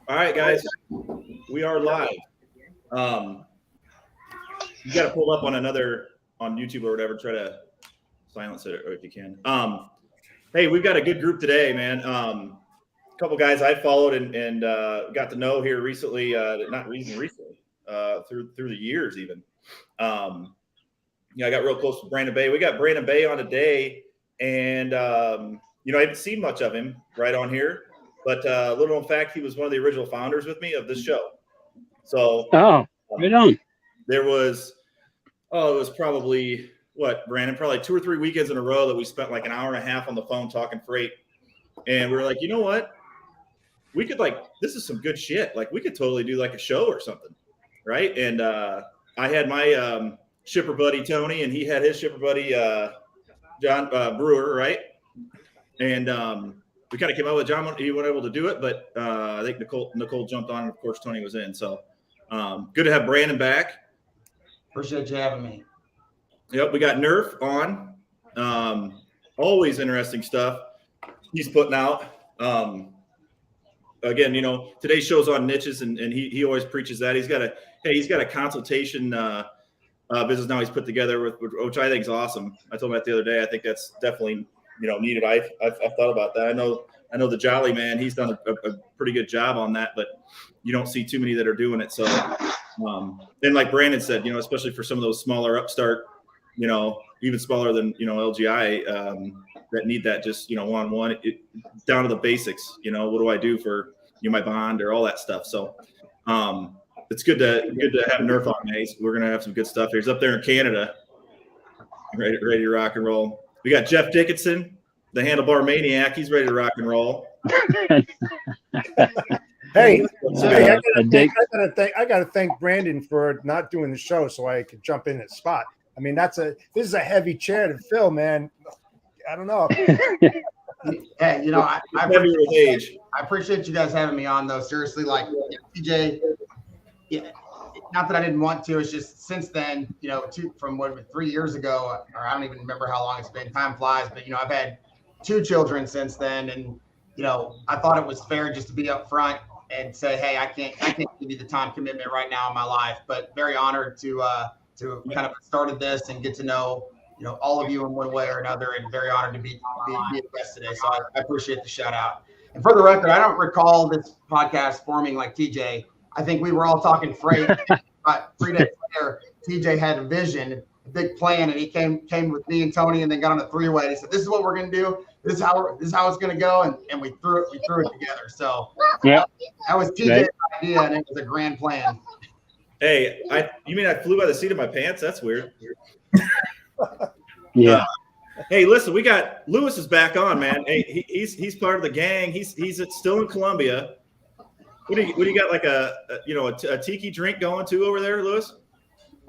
All right, guys, we are live. You got to pull up on YouTube or whatever. Try to silence it if you can. Hey, we've got a good group today, man. A couple guys I followed and got to know here recently. Not recently, through the years even. I got real close to Brandon Bay. We got Brandon Bay on today, and I haven't seen much of him right on here. But little known fact, he was one of the original founders with me of this show. So, right on. There was, it was probably Brandon, probably 2 or 3 weekends in a row that we spent like an hour and a half on the phone talking freight. And we were like, you know what? We could this is some good shit. Like we could totally do like a show or something. Right. And I had my shipper buddy, Tony, and he had his shipper buddy, John Brewer. Right. And, we kind of came out with John. He wasn't able to do it, but I think Nicole jumped on, and of course Tony was in. So good to have Brandon back. Appreciate you having me. Yep, we got Nurf on. Always interesting stuff he's putting out. Again, today's show's on niches, and he always preaches that. He's got a consultation business now he's put together which I think is awesome. I told him that the other day. I think that's definitely needed. I've thought about that. I know the Jolly Man, he's done a pretty good job on that, but you don't see too many that are doing it. So, and like Brandon said, especially for some of those smaller upstart, even smaller than, LGI, that need that just, one-on-one, down to the basics, what do I do for, my bond or all that stuff. So, it's good to have Nurf on, Mace. We're going to have some good stuff here. He's up there in Canada, ready to rock and roll. We got Jeff Dickinson, the handlebar maniac. He's ready to rock and roll. Hey, I gotta thank Brandon for not doing the show so I could jump in his spot. I mean, this is a heavy chair to fill, man. I don't know. Hey, I appreciate you guys having me on, though. Seriously, TJ, not that I didn't want to. It's just since then, from 3 years ago, or I don't even remember how long it's been. Time flies, but I've had 2 children since then, and I thought it was fair just to be up front and say, hey, I can't give you the time commitment right now in my life, but very honored to kind of started this and get to know all of you in one way or another, and very honored to be a guest today. So I appreciate the shout out. And for the record, I don't recall this podcast forming like TJ. I think we were all talking freight. 3 days later, TJ had a vision, a big plan, and he came with me and Tony, and then got on a 3-way. And he said, "This is what we're going to do. This is how it's going to go." And we threw it together. So yeah, that was TJ's idea, and it was a grand plan. Hey, you mean I flew by the seat of my pants? That's weird. Yeah. Hey, listen, we got Lewis is back on, man. Hey, he's part of the gang. He's still in Columbia. What do you got, like a tiki drink going to over there, Lewis?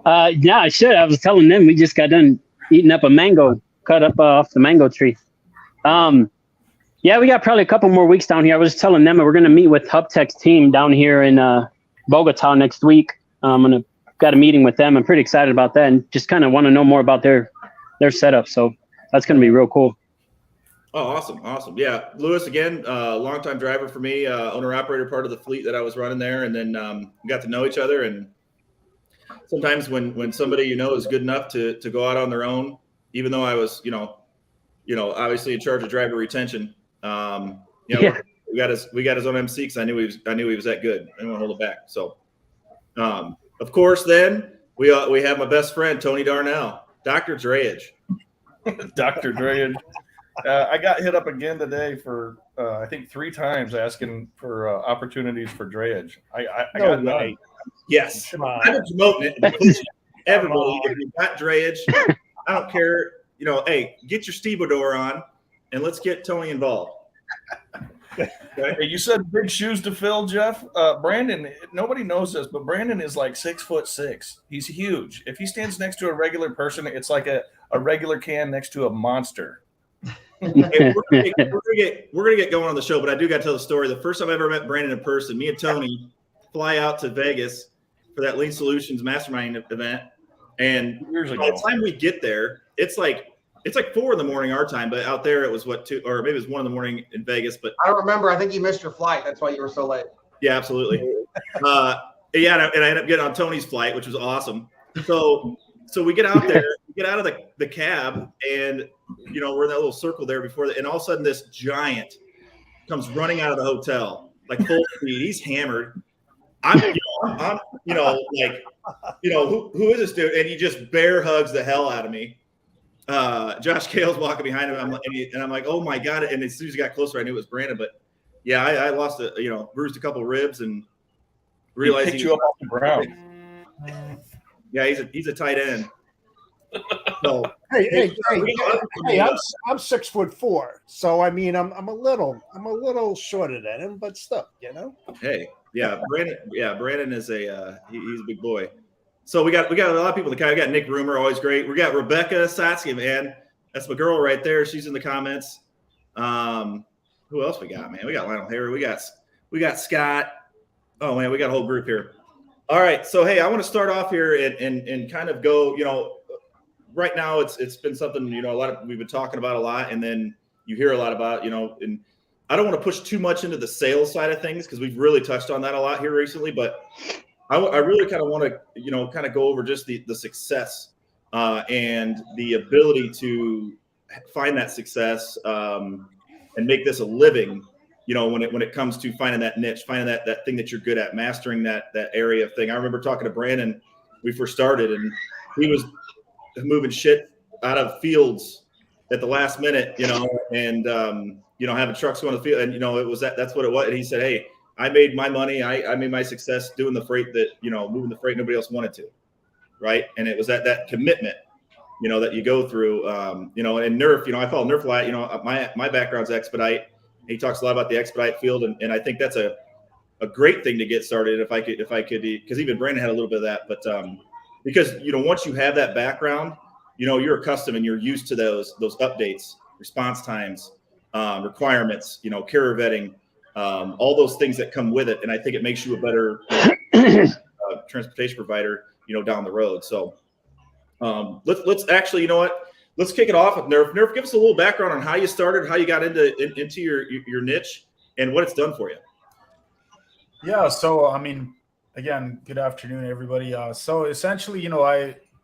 Yeah, I should. I was telling them we just got done eating up a mango cut up off the mango tree. Yeah, we got probably a couple more weeks down here. I was telling them that we're going to meet with HubTech's team down here in Bogota next week. Got a meeting with them. I'm pretty excited about that, and just kind of want to know more about their setup. So that's going to be real cool. Oh, awesome. Yeah. Lewis, again, longtime driver for me, owner-operator part of the fleet that I was running there. And then we got to know each other. And sometimes when somebody is good enough to go out on their own, even though I was, obviously in charge of driver retention, we got his own MC because I knew he was that good. I didn't want to hold it back. So, of course, then we have my best friend, Tony Darnell, Dr. Dreyage. Dr. Dreyage. I got hit up again today for I think 3 times asking for opportunities for drayage. I got none. Yes, I've been promoting it. Everybody, if you got drayage, I don't care. Hey, get your stevedore on, and let's get Tony involved. Okay. Hey, you said big shoes to fill, Jeff. Brandon, nobody knows this, but Brandon is like 6'6". He's huge. If he stands next to a regular person, it's like a regular can next to a monster. Hey, we're gonna get going on the show, but I do got to tell the story. The first time I ever met Brandon in person, me and Tony fly out to Vegas for that Lean Solutions Mastermind event, and by the time we get there, it's like It's like 4 a.m. our time, but out there it was what 2 or maybe it was 1 a.m. in Vegas. But I don't remember. I think you missed your flight. That's why you were so late. yeah, absolutely. Yeah, and I ended up getting on Tony's flight, which was awesome. So we get out there, we get out of the cab, and we're in that little circle there before and all of a sudden this giant comes running out of the hotel like full speed. He's hammered. I'm like, who is this dude? And he just bear hugs the hell out of me. Josh Kale's walking behind him, and I'm like, oh my god! And as soon as he got closer, I knew it was Brandon. But yeah, I lost bruised a couple ribs and realized he picked you up off the ground. Yeah, he's a tight end. So hey, I'm 6'4", so I mean I'm a little shorter than him, but still, Hey, yeah, Brandon is he's a big boy. So we got a lot of people in the car. We got Nick Roomer, always great. We got Rebecca Satsky, man. That's my girl right there. She's in the comments. Who else we got, man? We got Lionel Harry. We got Scott. Oh man, we got a whole group here. All right, so hey, I want to start off here and kind of go. Right now it's been something we've been talking about a lot, and then you hear a lot about and I don't want to push too much into the sales side of things because we've really touched on that a lot here recently, but I really kind of want to kind of go over just the success and the ability to find that success and make this a living. When it comes to finding that niche, finding that thing that you're good at, mastering that area of thing. I remember talking to Brandon, we first started, and he was moving shit out of fields at the last minute, and having trucks going to the field, and it was that's what it was. And he said, "Hey, I made my money, I made my success doing the freight that moving the freight nobody else wanted to, right?" And it was that commitment, that you go through, and Nurf, I follow Nurf a lot. My background's expedite. He talks a lot about the expedite field, and I think that's a great thing to get started. If I could, because even Brandon had a little bit of that, but because once you have that background, you're accustomed and you're used to those updates, response times, requirements, carrier vetting, all those things that come with it, and I think it makes you a better transportation provider, down the road. So let's actually, let's kick it off with Nurf. Nurf, give us a little background on how you started, how you got into your niche, and what it's done for you. Yeah. So, I mean, again, good afternoon, everybody. So essentially,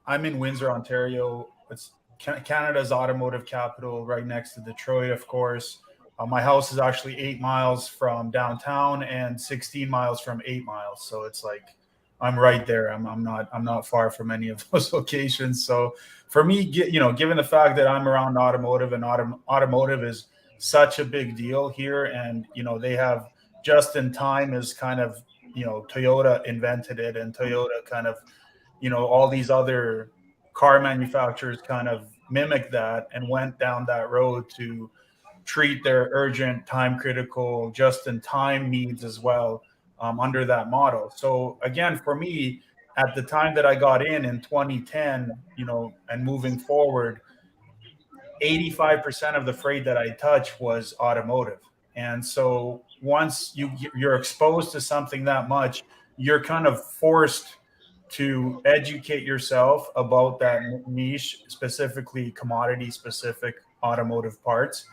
I'm in Windsor, Ontario. It's Canada's automotive capital, right next to Detroit, of course. My house is actually 8 miles from downtown and 16 miles from 8 miles. So it's like I'm right there. I'm not far from any of those locations. So for me, given the fact that I'm around automotive, and automotive is such a big deal here, and they have just in time is kind of Toyota invented it, and Toyota kind of all these other car manufacturers kind of mimicked that and went down that road to treat their urgent, time critical, just in time needs as well under that model. So again, for me, at the time that I got in 2010, and moving forward, 85% of the freight that I touch was automotive. And so once you're exposed to something that much, you're kind of forced to educate yourself about that niche, specifically commodity specific automotive parts.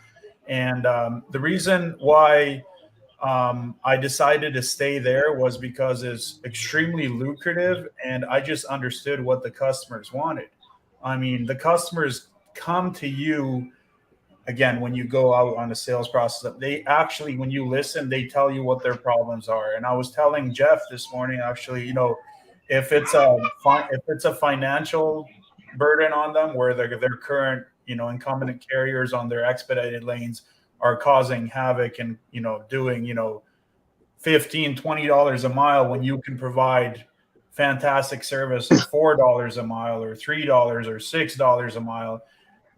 And the reason why I decided to stay there was because it's extremely lucrative, and I just understood what the customers wanted. I mean, the customers come to you, again, when you go out on a sales process, they actually, when you listen, they tell you what their problems are. And I was telling Jeff this morning, actually, if it's a financial burden on them, where their current, incumbent carriers on their expedited lanes are causing havoc and, doing, $15, $20 a mile, when you can provide fantastic service at $4 a mile or $3 or $6 a mile,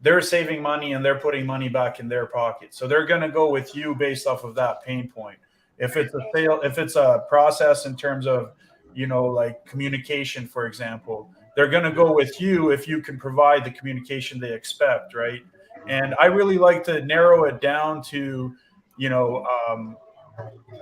they're saving money and they're putting money back in their pocket. So they're going to go with you based off of that pain point. If it's a process in terms of, like communication, for example, they're going to go with you if you can provide the communication they expect, right? And I really like to narrow it down to,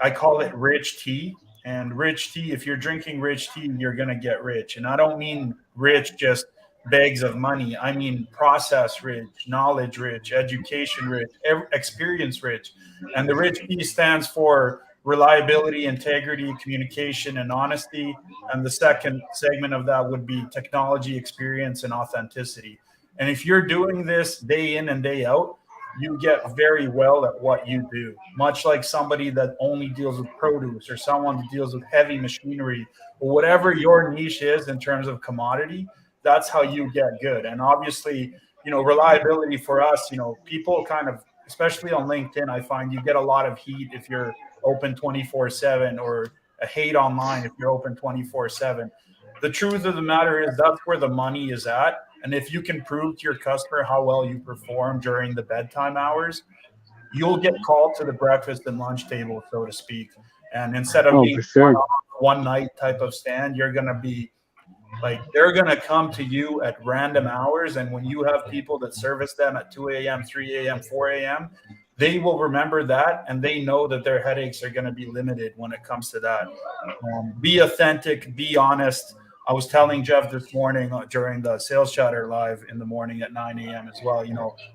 I call it rich tea. And rich tea, if you're drinking rich tea, you're going to get rich. And I don't mean rich just bags of money. I mean, process rich, knowledge rich, education rich, experience rich. And the rich P stands for reliability, integrity, communication, and honesty. And the second segment of that would be technology, experience, and authenticity. And if you're doing this day in and day out, you get very well at what you do, much like somebody that only deals with produce or someone that deals with heavy machinery or whatever your niche is in terms of commodity. That's how you get good. And obviously, reliability for us, people kind of, especially on LinkedIn, I find you get a lot of heat if you're open 24/7 or a hate online if you're open 24/7. The truth of the matter is that's where the money is at. And if you can prove to your customer how well you perform during the bedtime hours, you'll get called to the breakfast and lunch table, so to speak. And instead of being one night type of stand, you're going to be like, they're going to come to you at random hours. And when you have people that service them at 2 a.m., 3 a.m., 4 a.m., they will remember that, and they know that their headaches are going to be limited when it comes to that. Be authentic, be honest. I was telling Jeff this morning during the Sales Chatter live in the morning at 9 a.m. as well,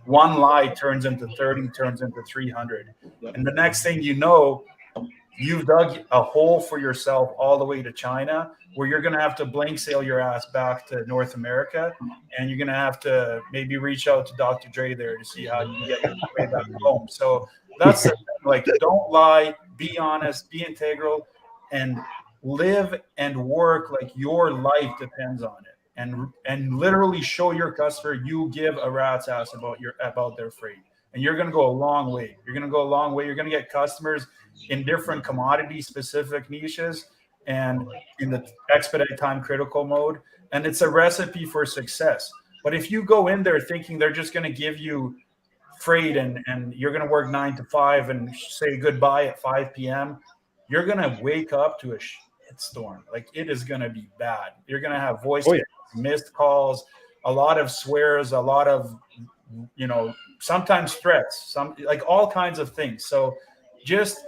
one lie turns into 30, turns into 300. And the next thing you know, you've dug a hole for yourself all the way to China, where you're going to have to blank sail your ass back to North America. And you're going to have to maybe reach out to Dr. Dre there to see how you can get your way back home. So that's the thing. Like, don't lie, be honest, be integral, and live and work like your life depends on it, and literally show your customer you give a rat's ass about their freight, and you're going to go a long way. You're going to get customers in different commodity specific niches and in the expedite time critical mode, and it's a recipe for success. But if you go in there thinking they're just going to give you freight and you're going to work 9 to 5 and say goodbye at 5 p.m., you're going to wake up to a storm. Like, it is going to be bad. You're going to have voice missed calls, a lot of swears, a lot of, sometimes threats, like all kinds of things. So just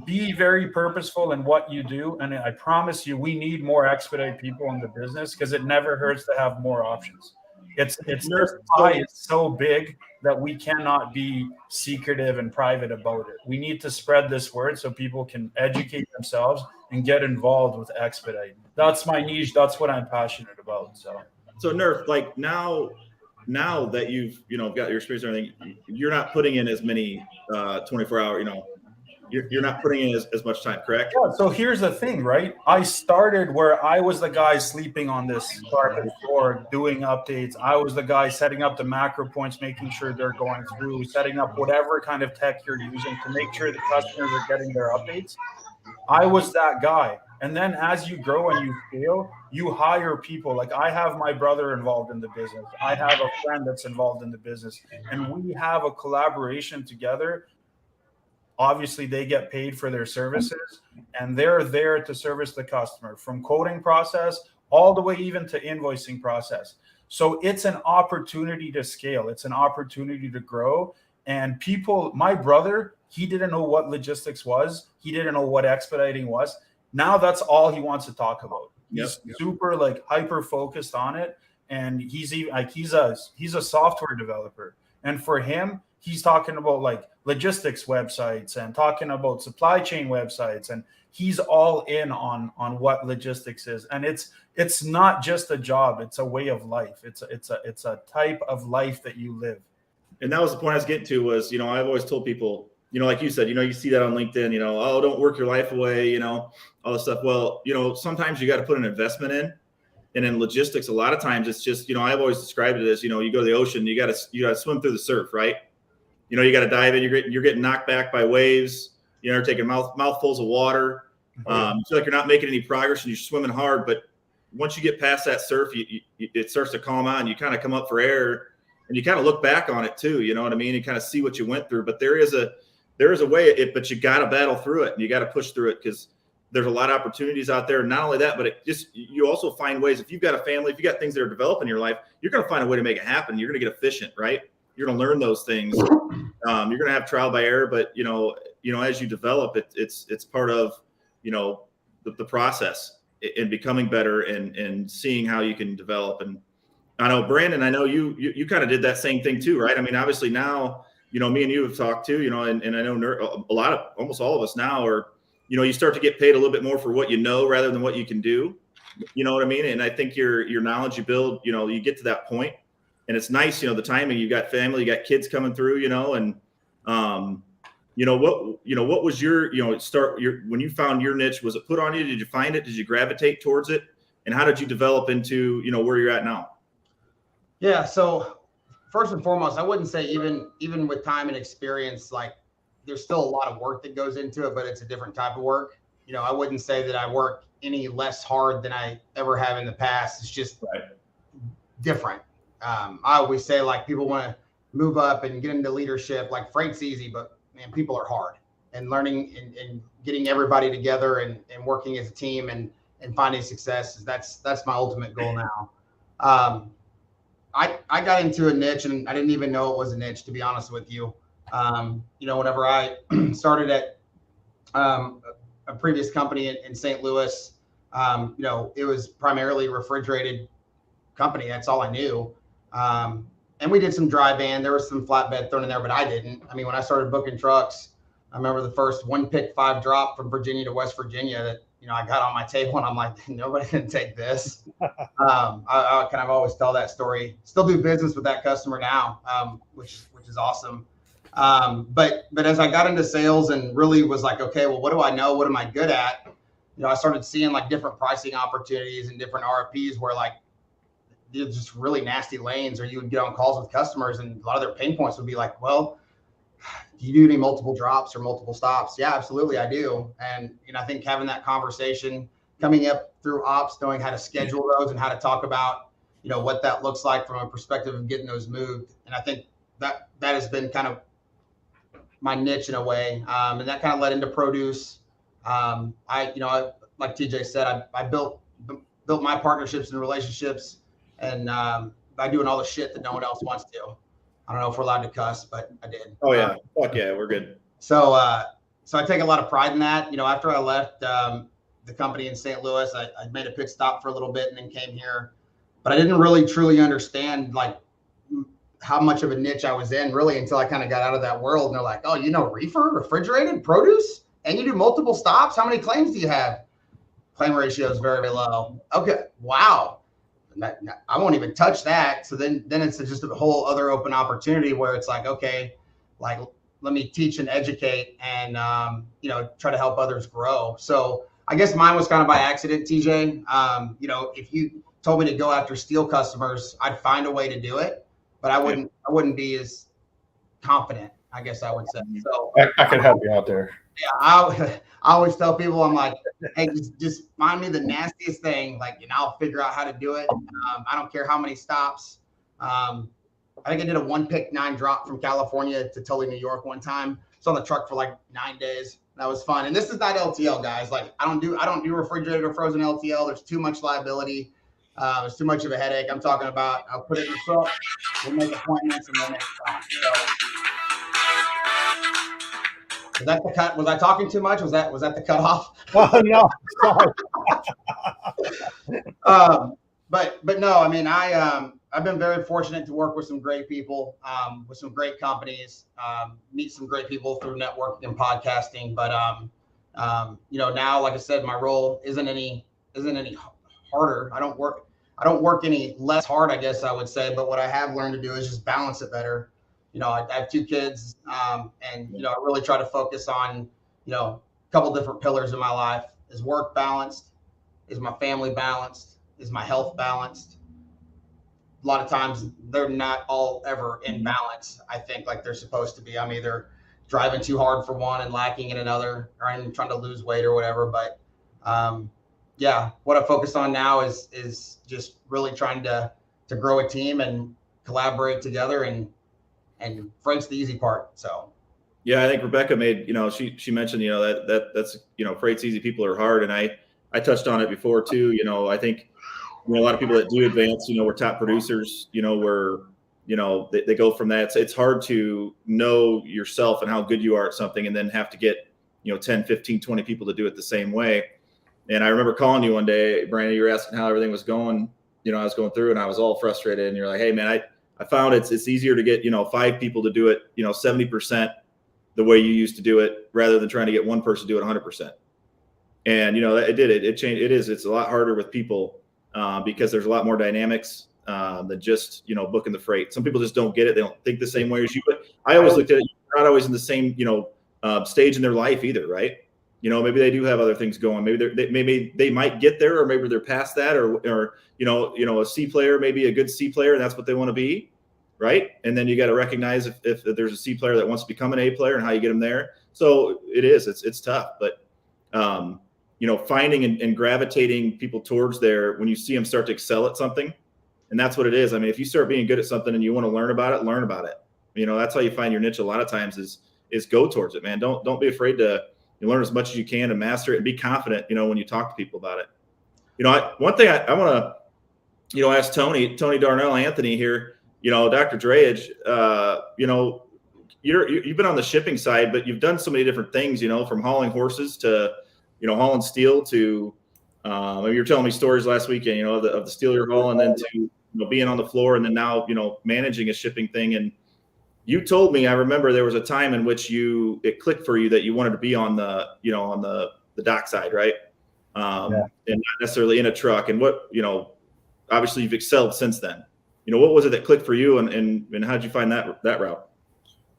be very purposeful in what you do. And I promise you, we need more expedite people in the business, because it never hurts to have more options. It's so big that we cannot be secretive and private about it. We need to spread this word so people can educate themselves and get involved with expedite. That's my niche. That's what I'm passionate about. So Nurf, like now that you've got your experience and everything, you're not putting in as many 24-hour, you're not putting in as much time, correct? Yeah, so here's the thing, right? I started where I was the guy sleeping on this carpet floor, doing updates. I was the guy setting up the macro points, making sure they're going through, setting up whatever kind of tech you're using to make sure the customers are getting their updates. I was that guy. And then as you grow and you scale, you hire people. Like, I have my brother involved in the business. I have a friend that's involved in the business. And we have a collaboration together. Obviously, they get paid for their services, and they're there to service the customer from quoting process all the way even to invoicing process. So it's an opportunity to scale. It's an opportunity to grow. And my brother, he didn't know what logistics was. He didn't know what expediting was. Now that's all he wants to talk about. He's super hyper focused on it. And he's a software developer. And for him, he's talking about logistics websites and talking about supply chain websites, and he's all in on what logistics is. And it's not just a job; it's a way of life. It's a type of life that you live. And that was the point I was getting to. Was I've always told people, like you said, you see that on LinkedIn, oh, don't work your life away, all this stuff. Well, sometimes you got to put an investment in. And in logistics, a lot of times it's just, I've always described it as, you go to the ocean, you got to swim through the surf, right? You got to dive in. You're getting knocked back by waves. You're taking mouthfuls of water. You feel like you're not making any progress and you're swimming hard. But once you get past that surf, it starts to calm out and you kind of come up for air and you kind of look back on it too. You know what I mean? You kind of see what you went through. But there is a way, but you got to battle through it and you got to push through it, because there's a lot of opportunities out there. Not only that, but you also find ways. If you've got a family, if you got things that are developing in your life, you're going to find a way to make it happen. You're going to get efficient, right? You're going to learn those things. You're going to have trial by error, but as you develop, it's part of the process in becoming better and seeing how you can develop. And I know, Brandon, I know you kind of did that same thing too, right? I mean, obviously now, me and you have talked too, and I know almost all of us now are, you start to get paid a little bit more for what you know rather than what you can do. You know what I mean? And I think your knowledge you build, you get to that point, and it's nice, the timing. You got family, you got kids coming through, and what was your, when you found your niche, was it put on you? Did you find it? Did you gravitate towards it? And how did you develop into, where you're at now? Yeah. So first and foremost, I wouldn't say even with time and experience, like there's still a lot of work that goes into it, but it's a different type of work. I wouldn't say that I work any less hard than I ever have in the past. It's just different. I always say, like, people want to move up and get into leadership. Like, freight's easy, but man, people are hard. And learning and getting everybody together and working as a team and finding success, that's my ultimate goal now. I got into a niche and I didn't even know it was a niche, to be honest with you. Whenever I started at a previous company in St. Louis, it was primarily a refrigerated company. That's all I knew. And we did some dry van. There was some flatbed thrown in there, but I didn't. I mean, when I started booking trucks, I remember the first 1-pick 5 drop from Virginia to West Virginia that, I got on my table and I'm like, nobody can take this. I kind of always tell that story. Still do business with that customer now, which is awesome. But as I got into sales and really was like, okay, well, what do I know? What am I good at? I started seeing like different pricing opportunities and different RFPs where like there's just really nasty lanes, or you would get on calls with customers and a lot of their pain points would be like, well, do you do any multiple drops or multiple stops? Yeah, absolutely, I do. And I think having that conversation, coming up through ops, knowing how to schedule those and how to talk about, what that looks like from a perspective of getting those moved. And I think that has been kind of my niche in a way. And that kind of led into produce. I like TJ said, I built my partnerships and relationships and by doing all the shit that no one else wants to. I don't know if we're allowed to cuss, but I did. Oh yeah. Fuck yeah. We're good. So I take a lot of pride in that. After I left the company in St. Louis, I made a pit stop for a little bit and then came here, but I didn't really truly understand like how much of a niche I was in really until I kind of got out of that world. And they're like, oh, reefer, refrigerated produce, and you do multiple stops. How many claims do you have? Claim ratio is very, very low. Okay. Wow. I won't even touch that. So then it's just a whole other open opportunity where it's like, okay, like let me teach and educate and, try to help others grow. So I guess mine was kind of by accident, TJ. If you told me to go after steel customers, I'd find a way to do it, but I wouldn't be as confident, I guess I would say. So I could help you out there. Yeah, I always tell people, I'm like, hey, just find me the nastiest thing, like, I'll figure out how to do it. I don't care how many stops. I think I did a 1-pick 9 drop from California to Tully, New York one time. It's on the truck for like 9 days. That was fun. And this is not LTL, guys. Like, I don't do refrigerated or frozen LTL. There's too much liability. It's too much of a headache. I'm talking about I'll put it in the truck, we'll make appointments, and then it's fine. So, was that the cut? Was I talking too much? Was that the cutoff? Oh no, sorry. But no, I mean, I've been very fortunate to work with some great people, with some great companies, meet some great people through networking and podcasting. But now, like I said, my role isn't any harder. I don't work any less hard, I guess I would say. But what I have learned to do is just balance it better. I have 2 kids, and I really try to focus on, a couple different pillars in my life. Is work balanced? Is my family balanced? Is my health balanced? A lot of times they're not all ever in balance, I think, like they're supposed to be. I'm either driving too hard for one and lacking in another, or I'm trying to lose weight or whatever. But what I focus on now is just really trying to grow a team and collaborate together, and freight's the easy part. So yeah, I think Rebecca made, she mentioned, that's freight's easy, people are hard. And I touched on it before too. I think a lot of people that do advance, we're top producers, they go from that. It's hard to know yourself and how good you are at something and then have to get, 10, 15, 20 people to do it the same way. And I remember calling you one day, Brandon, you were asking how everything was going, you know, I was going through and I was all frustrated, and you're like, hey man, I found it's easier to get, you know, 5 people to do it, you know, 70% the way you used to do it, rather than trying to get one person to do it 100%. And, you know, it changed. It's a lot harder with people because there's a lot more dynamics than just, you know, booking the freight. Some people just don't get it. They don't think the same way as you, but I always looked at it. You're not always in the same, you know, stage in their life either. Right. You know, maybe they do have other things going. Maybe they might get there, or maybe they're past that, or you know, a C player, maybe a good C player, and that's what they want to be. Right. And then you got to recognize if there's a C player that wants to become an A player and how you get them there. So it's tough, but, you know, finding and gravitating people towards there when you see them start to excel at something. And that's what it is. I mean, if you start being good at something and you want to learn about it, learn about it. You know, that's how you find your niche a lot of times is go towards it, man. Don't be afraid to learn as much as you can to master it, and be confident, you know, when you talk to people about it. You know, one thing I want to, you know, ask Tony Darnell, Anthony here, you know, Dr. Dreyage, you know, you've been on the shipping side, but you've done so many different things, you know, from hauling horses to, you know, hauling steel to, you were telling me stories last weekend, you know, of the steel you're hauling, and then to, you know, being on the floor, and then now, you know, managing a shipping thing. And you told me, I remember there was a time in which it clicked for you that you wanted to be on the, you know, on the dock side, right? And not necessarily in a truck. And what, you know, obviously you've excelled since then. You know, what was it that clicked for you, and how did you find that route?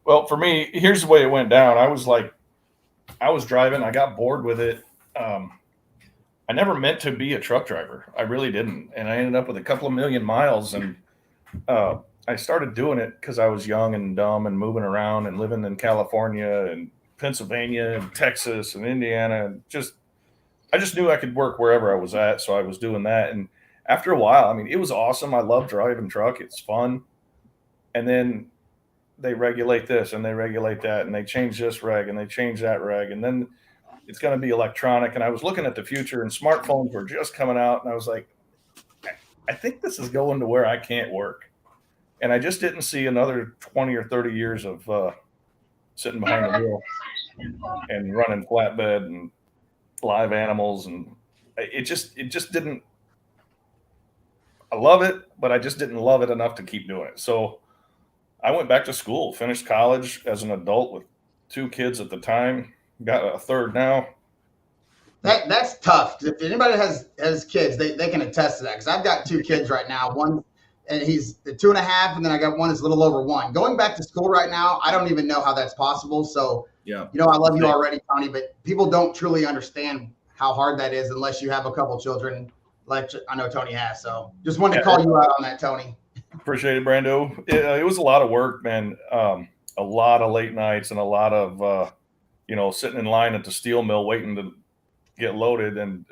Well, for me, here's the way it went down. I was driving. I got bored with it. I never meant to be a truck driver. I really didn't. And I ended up with a couple of million miles. And I started doing it because I was young and dumb and moving around and living in California and Pennsylvania and Texas and Indiana. And I just knew I could work wherever I was at. So I was doing that. And after a while, I mean, it was awesome. I love driving truck. It's fun. And then they regulate this and they regulate that, and they change this reg and they change that reg. And then it's going to be electronic. And I was looking at the future, and smartphones were just coming out. And I was like, I think this is going to where I can't work. And I just didn't see another 20 or 30 years of sitting behind the wheel and running flatbed and live animals. And it just didn't. I love it, but I just didn't love it enough to keep doing it. So I went back to school, finished college as an adult with 2 kids at the time, got a 3rd now. That's tough. If anybody has kids, they can attest to that. Because I've got 2 kids right now. One, and he's 2.5, and then I got one that's a little over 1. Going back to school right now, I don't even know how that's possible. So, yeah, you know, I love you already, Tony, but people don't truly understand how hard that is unless you have a couple children, like I know Tony has. So just wanted to call you out on that, Tony. Appreciate it, Brando. It was a lot of work, man. A lot of late nights and a lot of, you know, sitting in line at the steel mill waiting to get loaded, and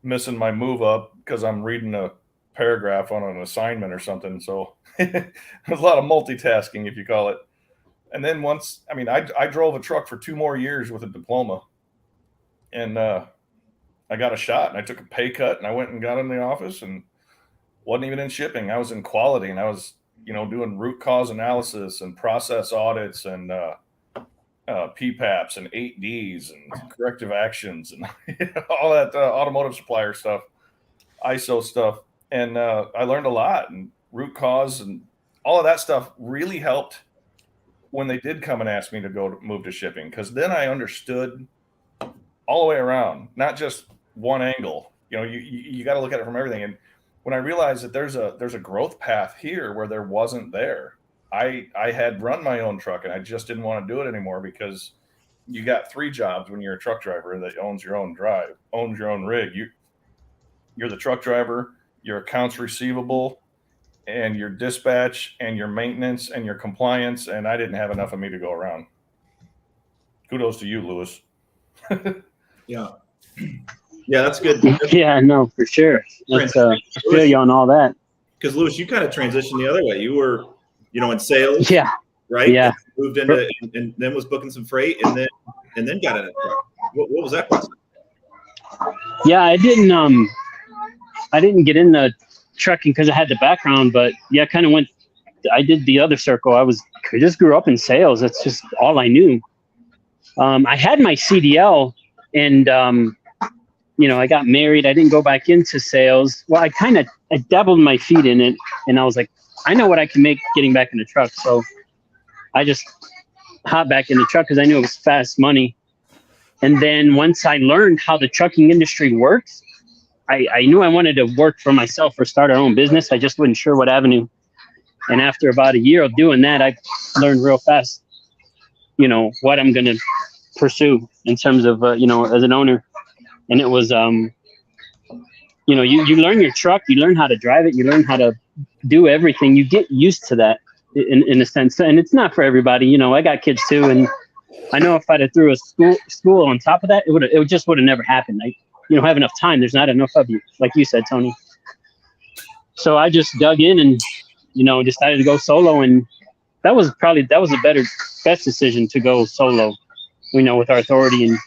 missing my move up because I'm reading a paragraph on an assignment or something. So there's a lot of multitasking, if you call it. And then I drove a truck for 2 more years with a diploma, and I got a shot, and I took a pay cut, and I went and got in the office, and wasn't even in shipping. I was in quality, and I was, you know, doing root cause analysis and process audits and PPAPs and 8Ds and corrective actions and all that automotive supplier stuff, ISO stuff. And I learned a lot, and root cause and all of that stuff really helped when they did come and ask me to move to shipping, because then I understood all the way around, not just one angle. You know, you got to look at it from everything. And when I realized that there's a growth path here where there wasn't there, I had run my own truck, and I just didn't want to do it anymore, because you got 3 jobs when you're a truck driver that owns your own drive, owns your own rig. You're the truck driver, your accounts receivable, and your dispatch, and your maintenance, and your compliance. And I didn't have enough of me to go around. Kudos to you, Lewis. Yeah. Yeah, that's good. Yeah, no, for sure. That's, I feel you on all that. Because Lewis, you kind of transitioned the other way. You were, you know, in sales. Yeah. Right. Yeah. Moved into, and then was booking some freight, and then got in a truck. What was that process? Yeah, I didn't get into trucking because I had the background, but yeah, I did the other circle. I just grew up in sales. That's just all I knew. I had my CDL, and I got married. I didn't go back into sales. Well, I dabbled my feet in it, and I was like, I know what I can make getting back in the truck. So I just hopped back in the truck because I knew it was fast money. And then once I learned how the trucking industry works, I knew I wanted to work for myself or start our own business. I just wasn't sure what avenue. And after about a year of doing that, I learned real fast, what I'm going to pursue in terms of, as an owner. And it was, you learn your truck, you learn how to drive it, you learn how to do everything. You get used to that in a sense. And it's not for everybody. I got kids too. And I know if I'd have threw a school on top of that, it just would have never happened. You don't have enough time. There's not enough of you, like you said, Tony. So I just dug in and, decided to go solo. And that was the best decision to go solo, with our authority and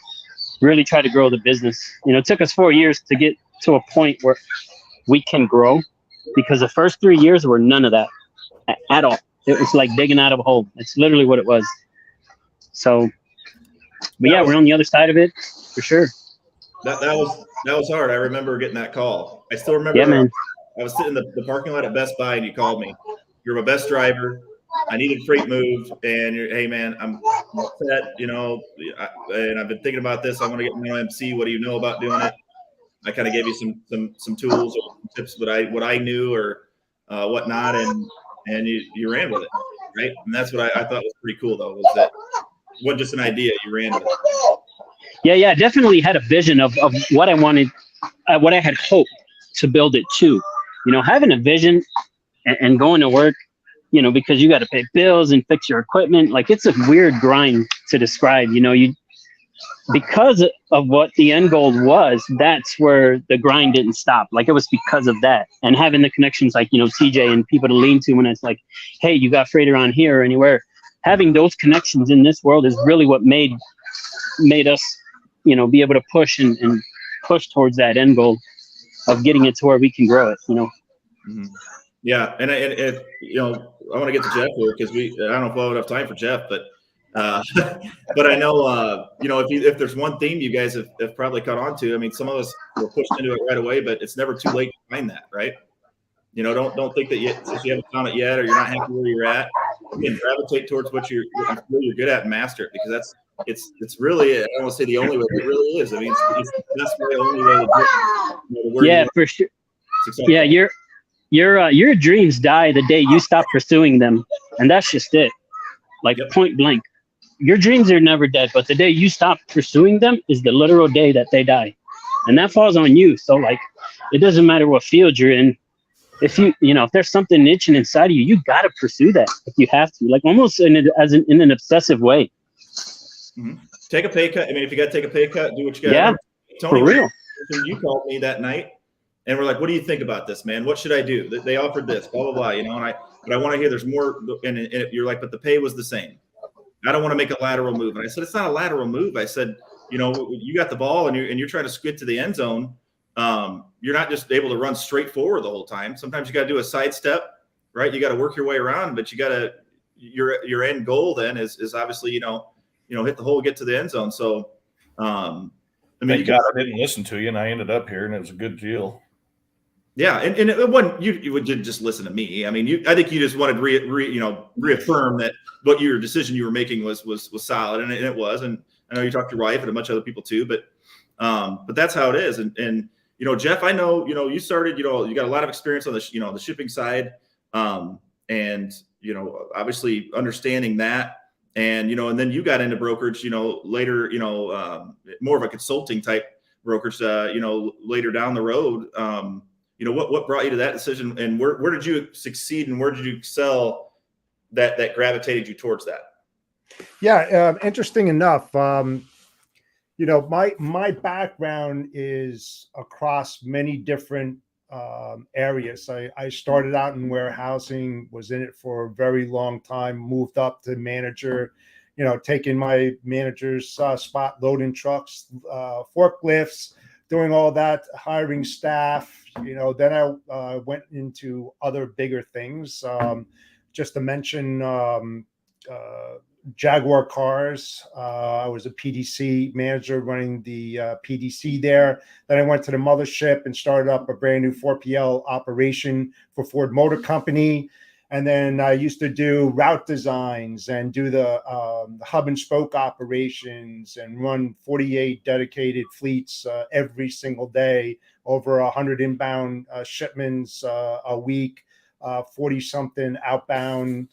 really try to grow the business. It took us 4 years to get to a point where we can grow, because the first 3 years were none of that at all. It was like digging out of a hole. It's literally what it was. So, but yeah, we're on the other side of it for sure. That was hard. I remember getting that call. I still remember. Yeah, man. I was sitting in the parking lot at Best Buy, and you called me. You're my best driver. I needed freight moved, and hey, man, I'm upset. And I've been thinking about this. I want to get my MC. What do you know about doing it? I kind of gave you some tools or tips, what I knew or whatnot, and you ran with it, right? And that's what I thought was pretty cool, though, was that it wasn't just an idea. You ran with it. Yeah, I definitely had a vision of what I wanted, what I had hoped to build it to. Having a vision and going to work, because you got to pay bills and fix your equipment. Like, it's a weird grind to describe. Because of what the end goal was, that's where the grind didn't stop. Like, it was because of that, and having the connections like TJ and people to lean to when it's like, hey, you got freight around here or anywhere. Having those connections in this world is really what made us be able to push and push towards that end goal of getting it to where we can grow it. Mm-hmm. Yeah, and I want to get to Jeff here because I don't know if we'll have enough time for Jeff, but but I know if there's one theme you guys have probably caught on to. I mean, some of us were pushed into it right away, but it's never too late to find that, right? Don't think that since you haven't found it yet or you're not happy where you're at, again, gravitate towards what you're good at and master it, because it's really, I don't want to say the only way, but it really is. I mean, it's the best way, only way to get yeah, for sure. Yeah, your dreams die the day you stop pursuing them, and that's just it. Like, point blank. Your dreams are never dead, but the day you stop pursuing them is the literal day that they die, and that falls on you. So, like, it doesn't matter what field you're in. If if there's something itching inside of you, you gotta pursue that if you have to, like almost in an obsessive way. Mm-hmm. Take a pay cut. I mean, if you got to take a pay cut, do what you got. Yeah, Tony, for real. You called me that night, and we're like, "What do you think about this, man? What should I do? They offered this, blah blah blah." But I want to hear there's more. And you're like, "But the pay was the same. I don't want to make a lateral move." And I said, "It's not a lateral move." I said, "You got the ball, and you're trying to get to the end zone. You're not just able to run straight forward the whole time. Sometimes you got to do a sidestep, right? You got to work your way around, but you got to your end goal then is obviously hit the hole, get to the end zone." So, I mean, I didn't listen to you, and I ended up here, and it was a good deal. Yeah, and it wasn't you didn't just listen to me. I mean, I think you just wanted to reaffirm that what your decision you were making was solid, and it was. And I know you talked to your wife and a bunch of other people too, but that's how it is. And Jeff, I know you started. You got a lot of experience on the the shipping side, and obviously understanding that. And and then you got into brokerage, later, more of a consulting type brokerage, later down the road. What brought you to that decision, and where did you succeed, and where did you excel that gravitated you towards that? Yeah, interesting enough. My background is across many different areas. I started out in warehousing, was in it for a very long time, moved up to manager, taking my manager's spot, loading trucks, forklifts, doing all that, hiring staff. Then I went into other bigger things. Just to mention, Jaguar Cars. I was a PDC manager running the PDC there. Then I went to the mothership and started up a brand new 4PL operation for Ford Motor Company. And then I used to do route designs and do the hub and spoke operations and run 48 dedicated fleets every single day, over 100 inbound shipments a week. 40 something outbound,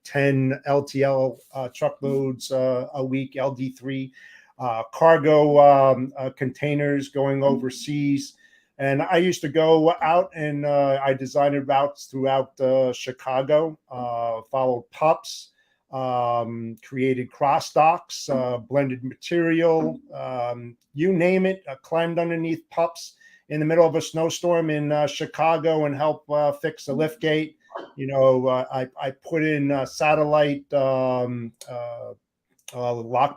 10 LTL truckloads a week, LD3 cargo containers going overseas. And I used to go out and I designed routes throughout Chicago, followed pups, created cross docks, blended material, you name it. I climbed underneath pups in the middle of a snowstorm in Chicago and help fix a lift gate. You know, I put in satellite lock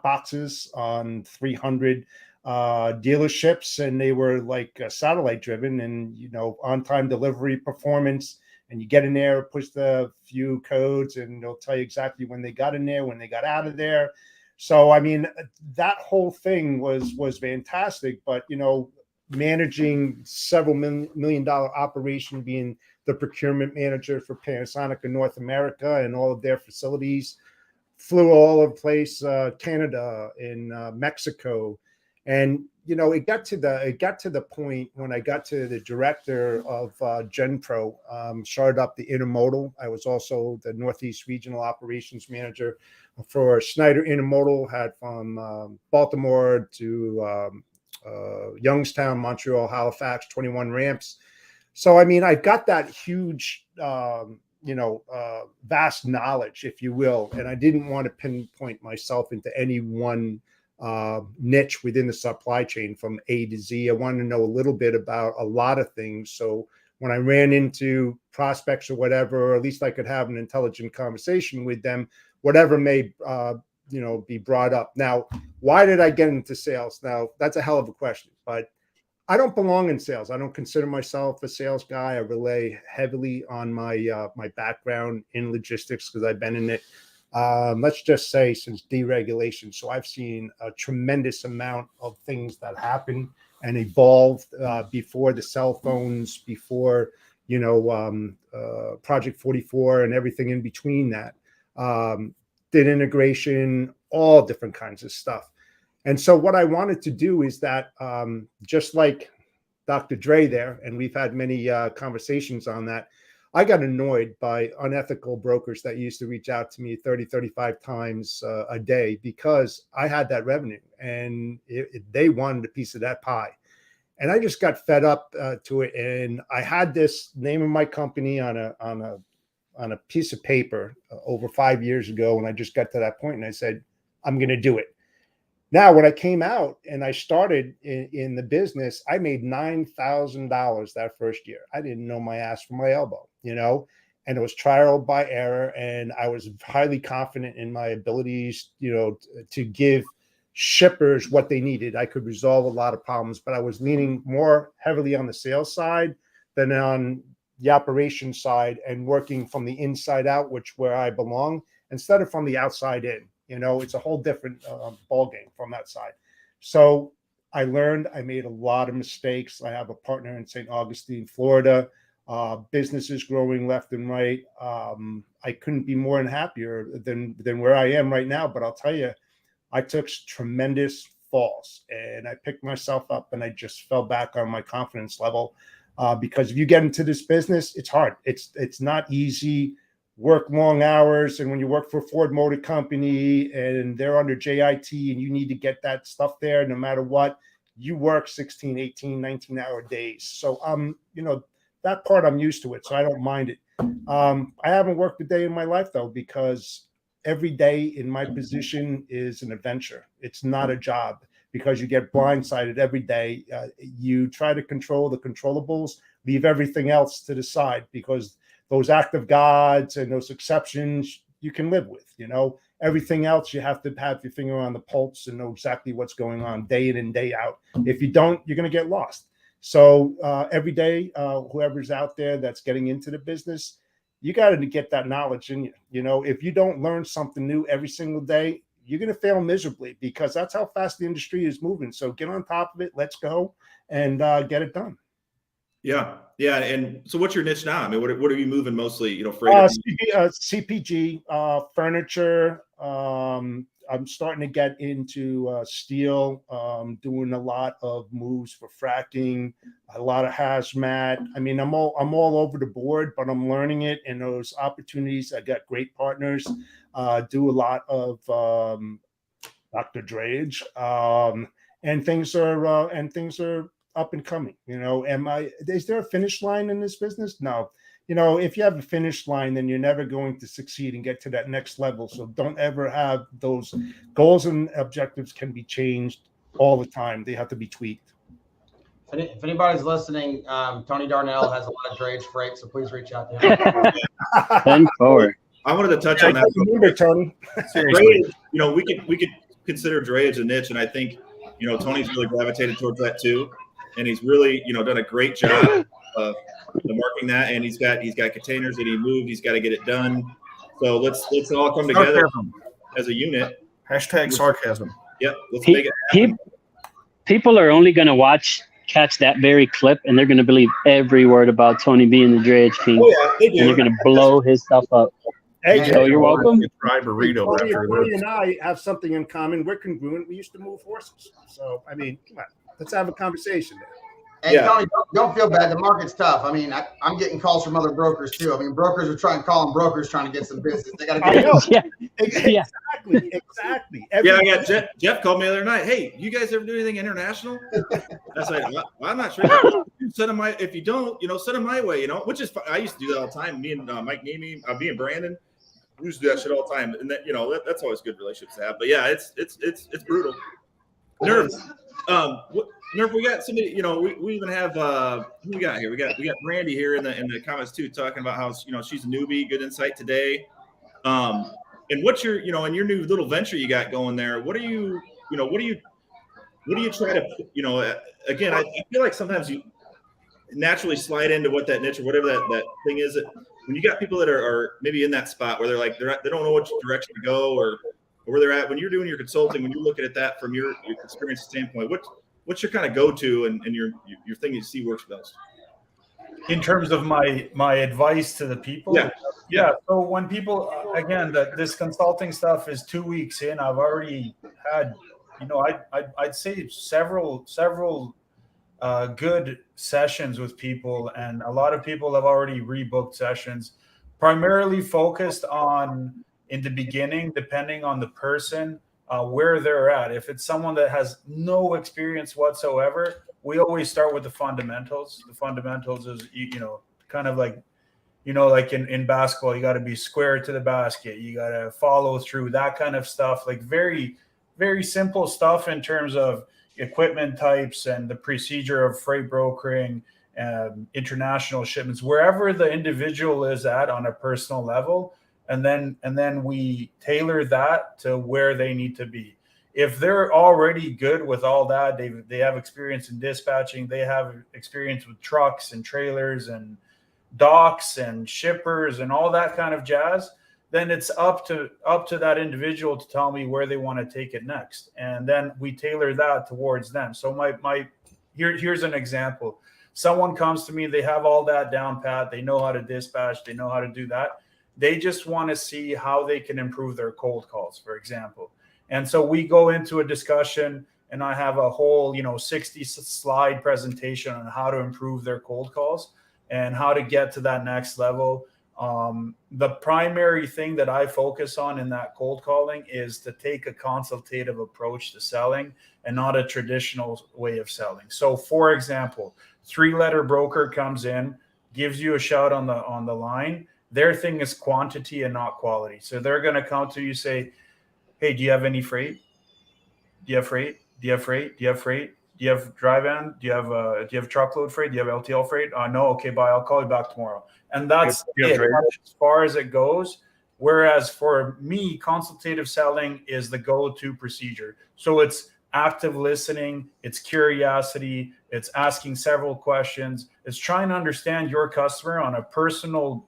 boxes on 300 dealerships, and they were like satellite driven, and you know, on time delivery performance. And you get in there, push the few codes, and they'll tell you exactly when they got in there, when they got out of there. So I mean, that whole thing was fantastic. But you know, managing several million dollar operation, being the procurement manager for Panasonic in North America and all of their facilities, flew all over the place, Canada and Mexico. And you know, it got to the point when I got to the director of GenPro, started up the intermodal. I was also the Northeast Regional Operations Manager for Schneider Intermodal, had from Baltimore to Youngstown, Montreal, Halifax, 21 ramps. So, I mean, I've got that huge, vast knowledge, if you will. And I didn't want to pinpoint myself into any one niche within the supply chain from A to Z. I wanted to know a little bit about a lot of things. So when I ran into prospects or whatever, or at least I could have an intelligent conversation with them, whatever may be brought up. Now, why did I get into sales? Now, that's a hell of a question, but I don't belong in sales. I don't consider myself a sales guy. I rely heavily on my my background in logistics because I've been in it, let's just say, since deregulation. So I've seen a tremendous amount of things that happen and evolved before the cell phones, before, Project 44 and everything in between that. Did integration, all different kinds of stuff. And so what I wanted to do is that, just like Dr. Dre there, and we've had many conversations on that, I got annoyed by unethical brokers that used to reach out to me 30, 35 times a day because I had that revenue and they wanted a piece of that pie. And I just got fed up to it. And I had this name of my company on a piece of paper over 5 years ago. And I just got to that point and I said, I'm going to do it. Now, when I came out and I started in the business, I made $9,000 that first year. I didn't know my ass from my elbow, and it was trial by error. And I was highly confident in my abilities, to give shippers what they needed. I could resolve a lot of problems, but I was leaning more heavily on the sales side than on the operations side and working from the inside out, where I belong, instead of from the outside in. It's a whole different ball game from that side. So I learned, I made a lot of mistakes. I have a partner in St. Augustine, Florida. Business is growing left and right. I couldn't be more happier than where I am right now. But I'll tell you, I took tremendous falls and I picked myself up and I just fell back on my confidence level. Because if you get into this business, it's hard. It's not easy. Work long hours, and when you work for Ford Motor Company and they're under JIT and you need to get that stuff there no matter what, you work 16, 18, 19-hour days. So that part I'm used to it, so I don't mind it. I haven't worked a day in my life though, because every day in my position is an adventure. It's not a job, because you get blindsided every day. You try to control the controllables, leave everything else to the side, because those active gods and those exceptions you can live with, everything else you have to have your finger on the pulse and know exactly what's going on day in and day out. If you don't, you're going to get lost. So every day, whoever's out there that's getting into the business, you got to get that knowledge in you. You know, if you don't learn something new every single day, you're going to fail miserably, because that's how fast the industry is moving. So get on top of it. Let's go and get it done. Yeah. Yeah. And so what's your niche now? I mean, what are you moving mostly, you know, freight? CPG, furniture. I'm starting to get into steel, doing a lot of moves for fracking, a lot of hazmat. I mean, I'm all over the board, but I'm learning it. And those opportunities, I got great partners, do a lot of Dr. Drage, and things are up and coming. You know, is there a finish line in this business? No. You know, if you have a finish line, then you're never going to succeed and get to that next level. So don't ever have those goals, and objectives can be changed all the time. They have to be tweaked. If anybody's listening, Tony Darnell has a lot of drayage freight, so please reach out to him. 10-4. I wanted to touch on that. Remember, Tony. Drayage, you know, we could consider drayage a niche, and I think, you know, Tony's really gravitated towards that too, and he's really, you know, done a great job of marking that, and he's got containers that he moved. He's got to get it done. So let's all come together as a unit. Hashtag sarcasm. Yep. Let's make it happen. People are only going to catch that very clip, and they're going to believe every word about Tony being the dredge king. Oh yeah, they do. And they're going to blow his stuff up. Hey, so you're welcome. Try burrito after Tony this. and I have something in common. We're congruent. We used to move horses. So I mean, come on, let's have a conversation there. And Tony, don't feel bad. The market's tough. I mean, I'm getting calls from other brokers too. I mean, brokers are calling brokers trying to get some business. They got to get Exactly. Yeah, I got Jeff called me the other night. Hey, you guys ever do anything international? I was like, well, I'm not sure. Send them if you don't, you know, send them my way. You know, which is I used to do that all the time. Me and Mike Nemi, me and Brandon, we used to do that shit all the time. And that, you know, that's always good relationships to have. But yeah, it's brutal. Nurf, Nurf, we got somebody. You know, we even have who we got here. We got Brandy here in the comments too, talking about how, you know, she's a newbie. Good insight today. And what's your, you know, in your new little venture you got going there? What do you try to, you know? Again, I feel like sometimes you naturally slide into what that niche or whatever that thing is. That when you got people that are maybe in that spot where they're like they don't know which direction to go or where they're at. When you're doing your consulting, when you're looking at that from your experience standpoint, what's your kind of go-to and your thing you see works best? In terms of my advice to the people, yeah. So when people, again, this consulting stuff is 2 weeks in, I've already had, you know, I'd say several good sessions with people, and a lot of people have already rebooked sessions, primarily focused on, in the beginning, depending on the person, where they're at. If it's someone that has no experience whatsoever, we always start with the fundamentals. The fundamentals is, you know, kind of like, you know, like in basketball, you got to be square to the basket. You got to follow through, that kind of stuff, like very, very simple stuff in terms of equipment types and the procedure of freight brokering, international shipments, wherever the individual is at on a personal level. And then we tailor that to where they need to be. If they're already good with all that, they have experience in dispatching, they have experience with trucks and trailers and docks and shippers and all that kind of jazz, then it's up to that individual to tell me where they want to take it next. And then we tailor that towards them. So here's an example. Someone comes to me, they have all that down pat, they know how to dispatch, they know how to do that. They just want to see how they can improve their cold calls, for example. And so we go into a discussion, and I have a whole, 60 slide presentation on how to improve their cold calls and how to get to that next level. The primary thing that I focus on in that cold calling is to take a consultative approach to selling and not a traditional way of selling. So for example, 3-letter broker comes in, gives you a shout on the line. Their thing is quantity and not quality. So they're going to come to you, say, hey, do you have any freight? Do you have freight? Do you have freight? Do you have freight? Do you have dry van? Do you have truckload freight? Do you have LTL freight? No. Okay, bye. I'll call you back tomorrow. And that's it, as far as it goes. Whereas for me, consultative selling is the go-to procedure. So it's active listening, it's curiosity, it's asking several questions, it's trying to understand your customer on a personal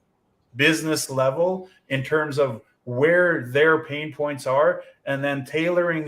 business level in terms of where their pain points are, and then tailoring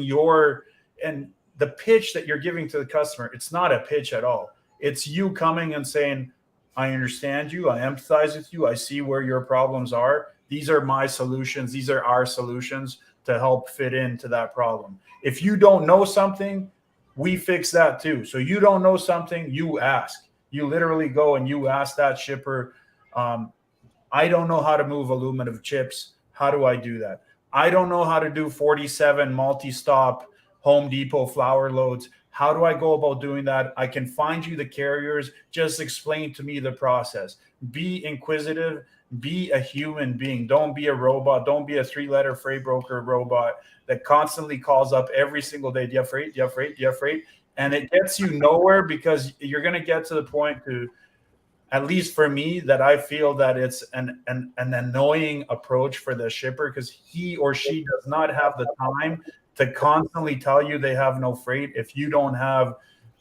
and the pitch that you're giving to the customer. It's not a pitch at all. It's you coming and saying, I understand you, I empathize with you, I see where your problems are. These are my solutions. These are our solutions to help fit into that problem. If you don't know something, we fix that too. So you don't know something, you ask. You literally go and you ask that shipper, I don't know how to move aluminum chips. How do I do that? I don't know how to do 47 multi-stop Home Depot flour loads. How do I go about doing that? I can find you the carriers. Just explain to me the process. Be inquisitive. Be a human being. Don't be a robot. Don't be a 3-letter freight broker robot that constantly calls up every single day. Do you have freight? Do you have freight? Do you have freight? And it gets you nowhere, because you're going to get to the point to, at least for me, that I feel that it's an annoying approach for the shipper, because he or she does not have the time to constantly tell you they have no freight if you don't have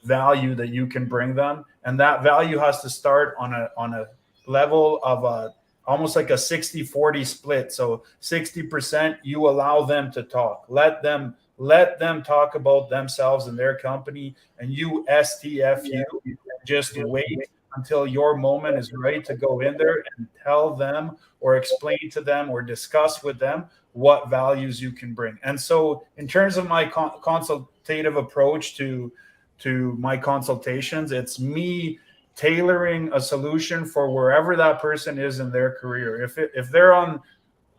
value that you can bring them. And that value has to start on a level of almost like a 60-40 split. So 60% you allow them to talk. Let them talk about themselves and their company, and you STFU, just wait until your moment is right to go in there and tell them or explain to them or discuss with them what values you can bring. And so in terms of my consultative approach to my consultations, it's me tailoring a solution for wherever that person is in their career. If they're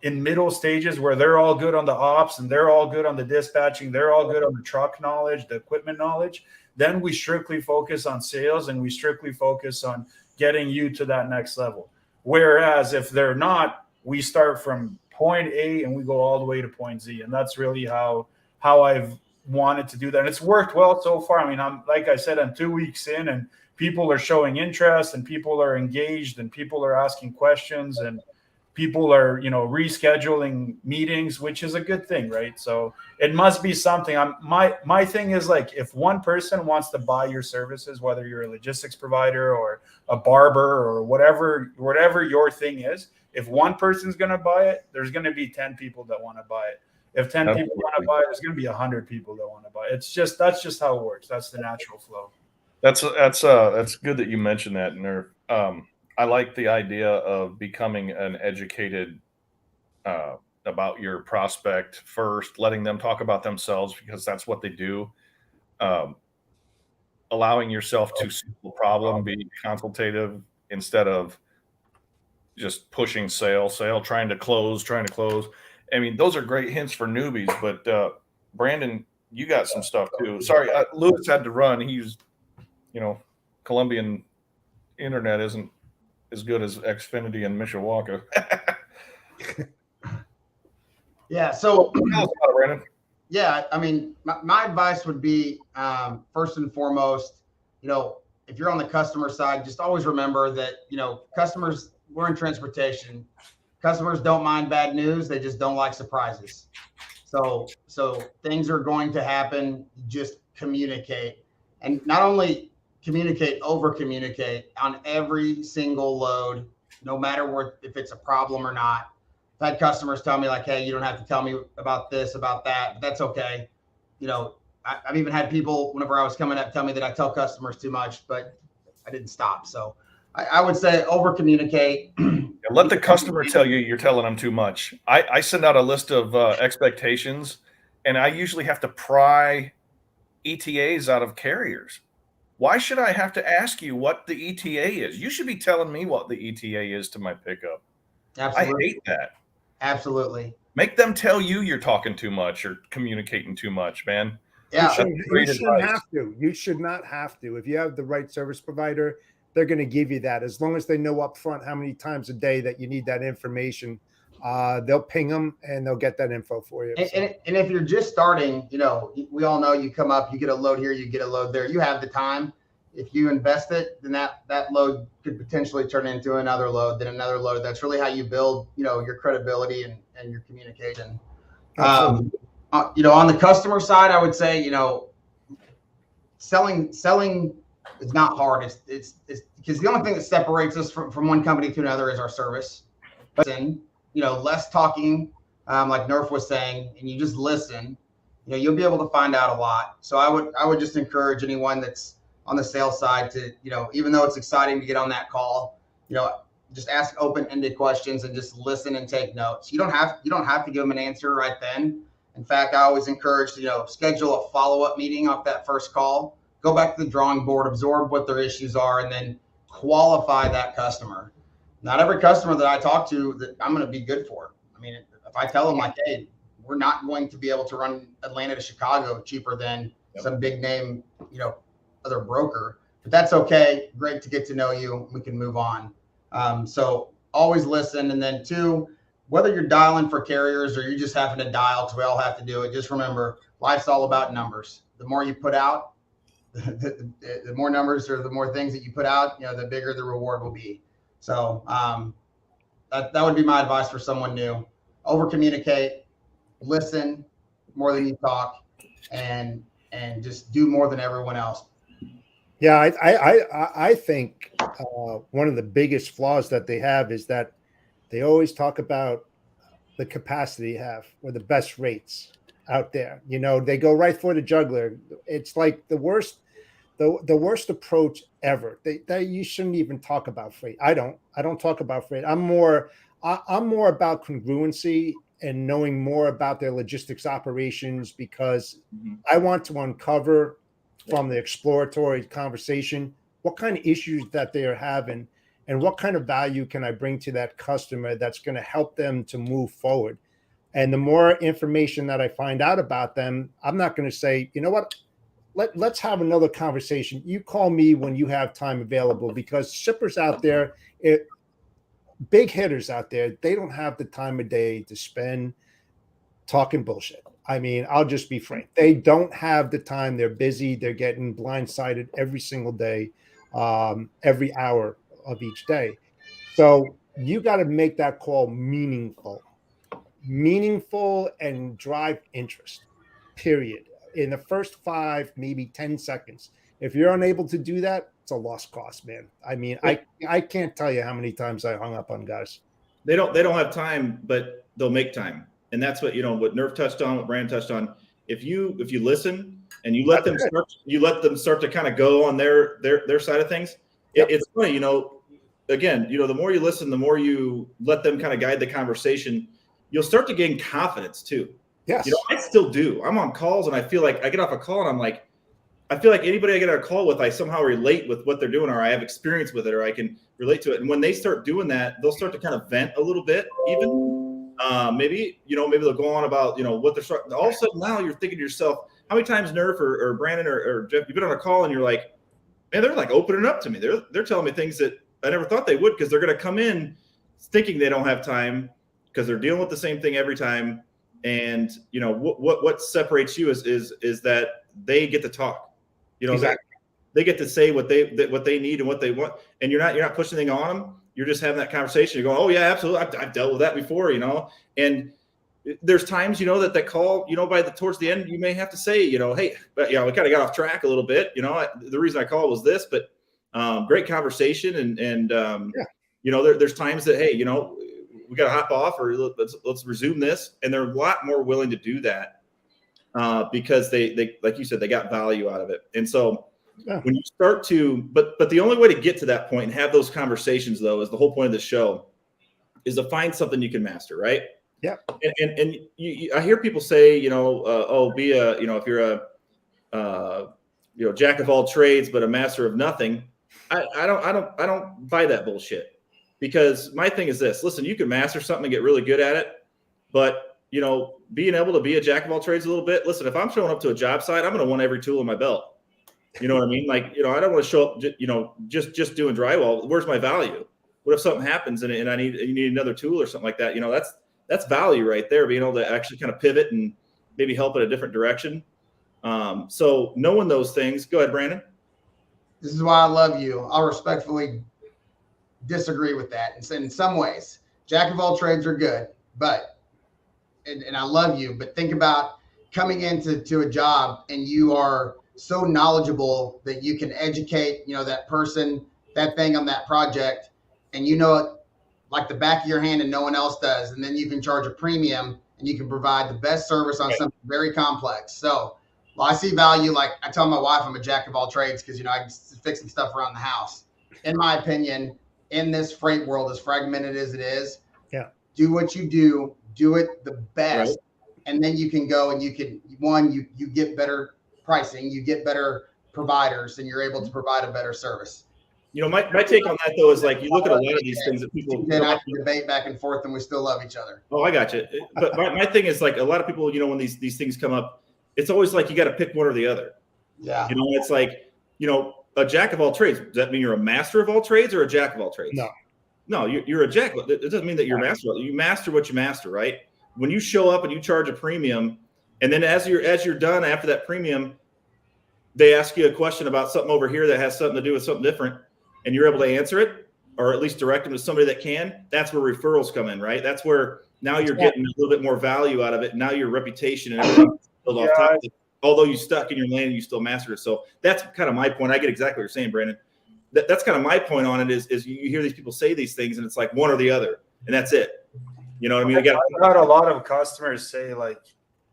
in middle stages where they're all good on the ops and they're all good on the dispatching, they're all good on the truck knowledge, the equipment knowledge, then we strictly focus on sales and we strictly focus on getting you to that next level. Whereas if they're not, we start from point A and we go all the way to point Z. And that's really how I've wanted to do that. And it's worked well so far. I mean, like I said, I'm 2 weeks in, and people are showing interest, and people are engaged, and people are asking questions, and people are, rescheduling meetings, which is a good thing, right? So it must be something. My thing is, like, if one person wants to buy your services, whether you're a logistics provider or a barber or whatever your thing is, if one person's going to buy it, there's going to be 10 people that want to buy it. If 10 people want to buy it, there's going to be 100 people that want to buy it. That's just how it works. That's the natural flow. That's good that you mentioned that, Nurf. I like the idea of becoming an educated about your prospect first, letting them talk about themselves, because that's what they do. Allowing yourself to solve the problem, be consultative instead of just pushing sale, trying to close. I mean, those are great hints for newbies, but Brandon, you got some stuff too. Sorry, Lewis had to run. He's, Colombian internet isn't as good as Xfinity and Mishawaka. Yeah. So, tell us about it, Brandon. Yeah, I mean, my advice would be, first and foremost, if you're on the customer side, just always remember that, customers, we're in transportation. Customers don't mind bad news. They just don't like surprises. So things are going to happen. Just communicate, and not only communicate, over communicate on every single load, no matter if it's a problem or not. I've had customers tell me, like, hey, you don't have to tell me about this, about that. But that's okay. I've even had people, whenever I was coming up, tell me that I tell customers too much, but I didn't stop. So I would say over communicate. Let the customer tell you you're telling them too much. I send out a list of expectations, and I usually have to pry ETAs out of carriers. Why should I have to ask you what the ETA is? You should be telling me what the ETA is to my pickup. Absolutely. I hate that. Absolutely. Make them tell you you're talking too much or communicating too much, man. Yeah. You shouldn't have to. You should not have to. If you have the right service provider, they're going to give you that. As long as they know up front how many times a day that you need that information, they'll ping them and they'll get that info for you. And if you're just starting, we all know you come up, you get a load here, you get a load there. You have the time. If you invest it, then that load could potentially turn into another load, then another load. That's really how you build, your credibility and your communication. On the customer side, I would say, selling is not hard. It's because the only thing that separates us from one company to another is our service. listen, less talking, like Nurf was saying, and you just listen, you'll be able to find out a lot. So I would just encourage anyone that's on the sales side to, even though it's exciting to get on that call, just ask open-ended questions and just listen and take notes. You don't have to give them an answer right then. In fact, I always encourage, schedule a follow-up meeting off that first call, go back to the drawing board, absorb what their issues are, and then qualify that customer. Not every customer that I talk to that I'm going to be good for. I mean, if I tell them like, hey, we're not going to be able to run Atlanta to Chicago cheaper than some big name, other broker, but that's okay. Great to get to know you. We can move on. So always listen. And then 2, whether you're dialing for carriers or you just happen to dial, because we all have to do it, just remember, life's all about numbers. The more you put out, the more numbers or the more things that you put out, the bigger the reward will be. So that would be my advice for someone new. Over communicate, listen more than you talk, and just do more than everyone else. Yeah, I think one of the biggest flaws that they have is that they always talk about the capacity you have or the best rates out there. They go right for the juggler. It's like the worst approach ever. You shouldn't even talk about freight. I don't talk about freight. I'm more about congruency and knowing more about their logistics operations, because I want to uncover from the exploratory conversation what kind of issues that they are having and what kind of value can I bring to that customer that's going to help them to move forward. And the more information that I find out about them, I'm not going to say, you know what, let's have another conversation. You call me when you have time available, because shippers out there, big hitters out there, they don't have the time of day to spend talking bullshit. I mean, I'll just be frank. They don't have the time. They're busy. They're getting blindsided every single day, every hour of each day. So you got to make that call meaningful and drive interest, period. In the first 5, maybe 10 seconds. If you're unable to do that, it's a lost cause, man. I mean, I can't tell you how many times I hung up on guys. They don't have time, but they'll make time. And that's what, what Nurf touched on, what Brandon touched on. If you listen and you let them start to kind of go on their side of things, it's funny, again, the more you listen, the more you let them kind of guide the conversation, you'll start to gain confidence too. Yes. I still do. I'm on calls and I feel like I get off a call and I'm like, I feel like anybody I get on a call with, I somehow relate with what they're doing, or I have experience with it, or I can relate to it. And when they start doing that, they'll start to kind of vent a little bit, even maybe they'll go on about, what they're starting. All of a sudden now you're thinking to yourself, how many times Nurf or Brandon or Jeff, you've been on a call and you're like, man, they're like opening up to me. They're telling me things that I never thought they would, because they're going to come in thinking they don't have time because they're dealing with the same thing every time. And what separates you is that they get to talk. Exactly. They get to say what they need and what they want, and you're not pushing anything on them. You're just having that conversation. You're going, oh yeah, absolutely. I've dealt with that before, And there's times, that call, towards the end, you may have to say, hey, but we kind of got off track a little bit. The reason I called was this, but great conversation, and there's times that, hey, we got to hop off, or let's resume this, and they're a lot more willing to do that. Because they like you said, they got value out of it. And so when you start to, but the only way to get to that point and have those conversations, though, is the whole point of the show, is to find something you can master, right? Yeah. And I hear people say, be a, if you're a, jack of all trades, but a master of nothing. I don't buy that bullshit, because my thing is this: listen, you can master something and get really good at it, but being able to be a jack of all trades a little bit. Listen, if I'm showing up to a job site, I'm going to want every tool in my belt. You know what I mean? Like, I don't want to show up, just doing drywall. Where's my value? What if something happens and you need another tool or something like that? That's value right there, being able to actually kind of pivot and maybe help in a different direction. So knowing those things, go ahead, Brandon. This is why I love you. I'll respectfully disagree with that. And in some ways, jack of all trades are good, but and I love you, but think about coming into a job and you are so knowledgeable that you can educate, that person, that thing on that project, and like the back of your hand and no one else does. And then you can charge a premium and you can provide the best service on something very complex. So I see value. Like I tell my wife, I'm a jack of all trades because, I can fix some stuff around the house. In my opinion, in this freight world, as fragmented as it is, do what you do it the best. Right. And then you can go and you get better pricing, you get better providers, and you're able to provide a better service. My take on that though is like you look at a lot of these things that people debate back and forth, and we still love each other. Oh, I got you. But my thing is like a lot of people, when these things come up, it's always like you got to pick one or the other. Yeah. It's like a jack of all trades. Does that mean you're a master of all trades or a jack of all trades? No, you're a jack. It doesn't mean that you're a master. You master what you master, right? When you show up and you charge a premium, and then as you're done after that premium, they ask you a question about something over here that has something to do with something different, and you're able to answer it, or at least direct them to somebody that can. That's where referrals come in, right? That's where now you're getting a little bit more value out of it. Now your reputation and everything built off top of it. Although you stuck in your lane, you still mastered it. So that's kind of my point. I get exactly what you're saying, Brandon. That's kind of my point on it is you hear these people say these things and it's like one or the other, and that's it. You know what I mean? I've had a lot of customers say like,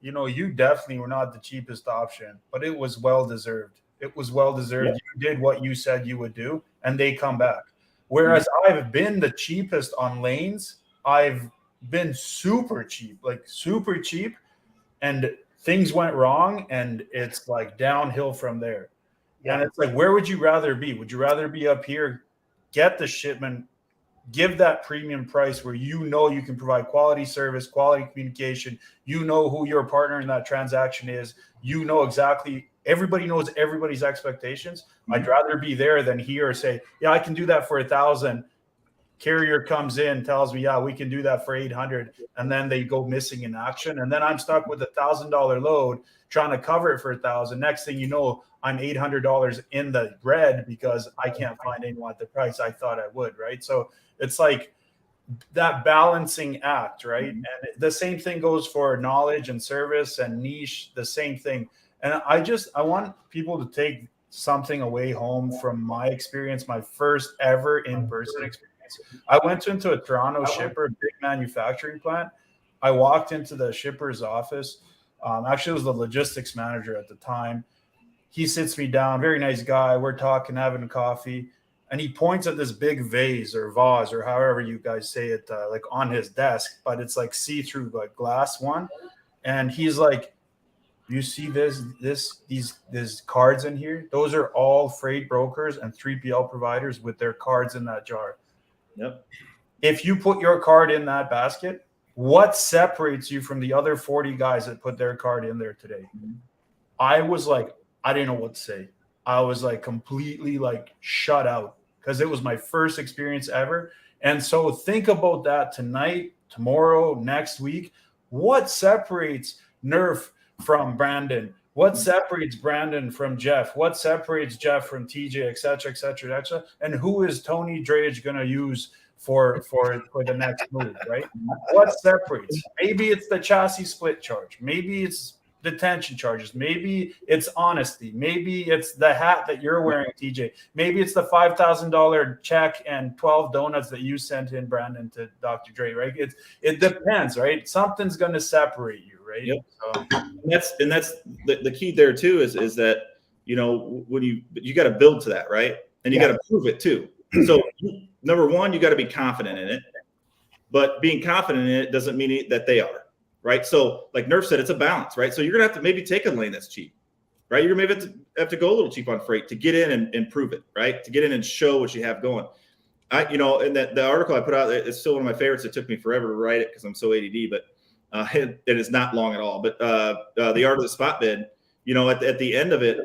you definitely were not the cheapest option, but it was well-deserved. It was well-deserved. Yeah. You did what you said you would do, and they come back. Whereas I've been the cheapest on lanes. I've been super cheap, and things went wrong, and it's like downhill from there. Yeah. And it's like, where would you rather be? Would you rather be up here, get the shipment, give that premium price where you can provide quality service, quality communication, who your partner in that transaction is, exactly, everybody knows everybody's expectations. Mm-hmm. I'd rather be there than here say, I can do that for 1,000. Carrier comes in, tells me, we can do that for 800. And then they go missing in action. And then I'm stuck with $1,000 load trying to cover it for 1,000. Next thing you know, I'm $800 in the red because I can't find anyone at the price I thought I would. Right. So it's like that balancing act. Right. Mm-hmm. And the same thing goes for knowledge and service and niche, the same thing. And I want people to take something away home from my experience, my first ever in-person experience. I went into a Toronto shipper, big manufacturing plant. I walked into the shipper's office. Actually, it was the logistics manager at the time. He sits me down, very nice guy. We're talking, having coffee. And he points at this big vase or however you guys say it, like on his desk, but it's like see-through, like glass one. And he's like, you see these cards in here? Those are all freight brokers and 3PL providers with their cards in that jar. Yep. If you put your card in that basket, what separates you from the other 40 guys that put their card in there today? Mm-hmm. I was like, I didn't know what to say. I was like completely like shut out because it was my first experience ever. And so think about that tonight, tomorrow, next week. What separates Nurf from Brandon? What separates Brandon from Jeff? What separates Jeff from TJ, et cetera, et cetera, et cetera? And who is Tony Drage going to use for the next move, right? What separates? Maybe it's the chassis split charge. Maybe it's detention charges. Maybe it's honesty. Maybe it's the hat that you're wearing, TJ. Maybe it's the $5,000 check and 12 donuts that you sent in, Brandon, to Dr. Dre, right? It depends, right? Something's going to separate you, right? Yep. So. And that's the key there too is that, when you got to build to that, right? And you got to prove it too. So number one, you got to be confident in it, but being confident in it doesn't mean that they are. Right. So like Nurf said, it's a balance, right? So you're going to have to maybe take a lane that's cheap, right? You're going to maybe have to go a little cheap on freight to get in and prove it, right? To get in and show what you have going. And that the article I put out, it's still one of my favorites. It took me forever to write it because I'm so ADD, but it is not long at all. But the art of the spot bid, at the end of it,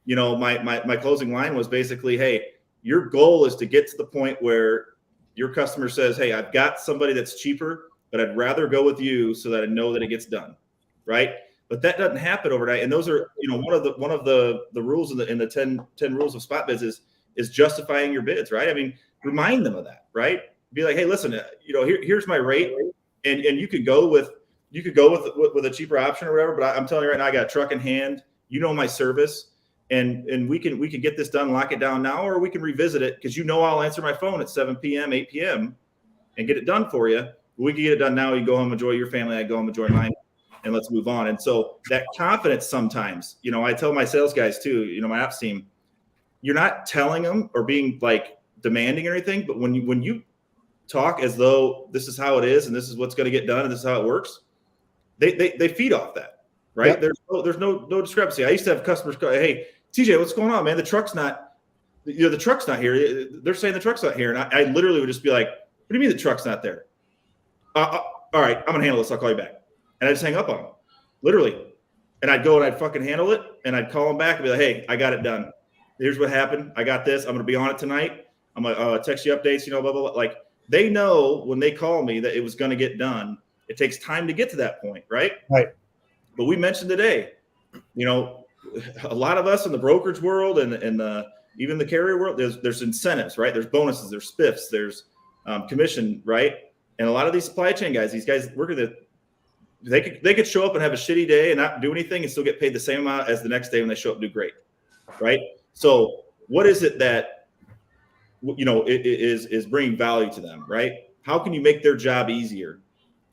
my closing line was basically, hey, your goal is to get to the point where your customer says, hey, I've got somebody that's cheaper, but I'd rather go with you so that I know that it gets done, right? But that doesn't happen overnight. And those are, one of the rules in the 10 rules of spot bids is justifying your bids, right? I mean, remind them of that, right? Be like, hey, listen, here's my rate, and you could go with a cheaper option or whatever. But I'm telling you right now, I got a truck in hand. My service, and we can get this done, lock it down now, or we can revisit it because I'll answer my phone at 7 p.m., 8 p.m. and get it done for you. We can get it done now. You go home, enjoy your family. I go home, enjoy mine, and let's move on. And so that confidence sometimes, you know, I tell my sales guys too, you know, my apps team, you're not telling them or being like demanding or anything, but when you talk as though this is how it is and this is what's going to get done and this is how it works, they feed off that, right? Yep. There's no discrepancy. I used to have customers go, hey, TJ, what's going on, man? The truck's not here. They're saying the truck's not here. And I literally would just be like, what do you mean the truck's not there? All right, I'm going to handle this. I'll call you back. And I just hang up on them, literally. And I'd go and I'd fucking handle it. And I'd call them back and be like, hey, I got it done. Here's what happened. I got this. I'm going to be on it tonight. I'm going to text you updates, you know, blah, blah, blah. Like, they know when they call me that it was going to get done. It takes time to get to that point, right? Right. But we mentioned today, you know, a lot of us in the brokerage world and even the carrier world, there's incentives, right? There's bonuses, there's spiffs, there's commission, right? And a lot of these supply chain guys, these guys working that they could show up and have a shitty day and not do anything and still get paid the same amount as the next day when they show up and do great, right? So what is it that, you know, is bringing value to them, right? How can you make their job easier,